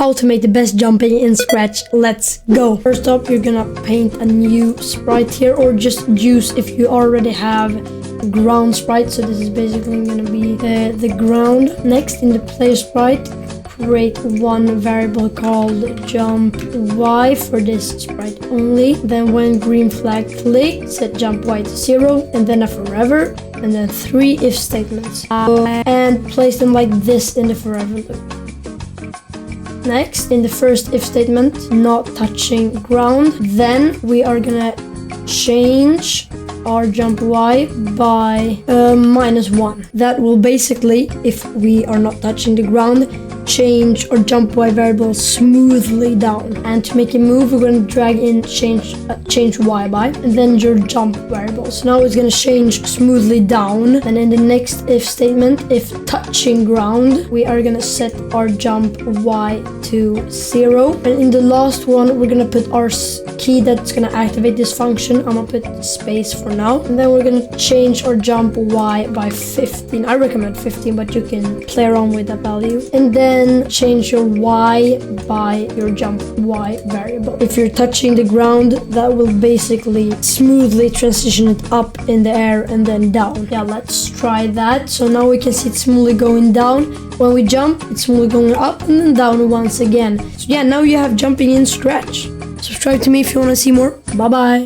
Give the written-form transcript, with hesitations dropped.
how to make the best jumping in Scratch. Let's go. First up, you're gonna paint a new sprite here, or just use if you already have ground sprite. So this is basically gonna be the ground. Next, in the player sprite, create one variable called jump y for this sprite only. Then when green flag clicked, set jump y to 0, and then a forever, and then 3 if statements, and place them like this in the forever loop. Next, in the first if statement, not touching ground, then we are gonna change our jump y by -1. That will basically, if we are not touching the ground, change our jump y variable smoothly down. And to make it move, we're going to drag in change y by, and then your jump variable. So now it's going to change smoothly down. And in the next if statement, if touching ground, we are going to set our jump y to 0. And in the last one, we're going to put our key that's going to activate this function. I'm going to put space for now. And then we're going to change our jump y by 15. I recommend 15, but you can play around with that value. And then change your y by your jump y variable. If you're touching the ground, that will basically smoothly transition it up in the air and then down. Yeah, let's try that. So now we can see it smoothly going down. When we jump, it's smoothly going up and then down once again. So yeah, now you have jumping in Scratch. Subscribe to me if you want to see more. Bye bye.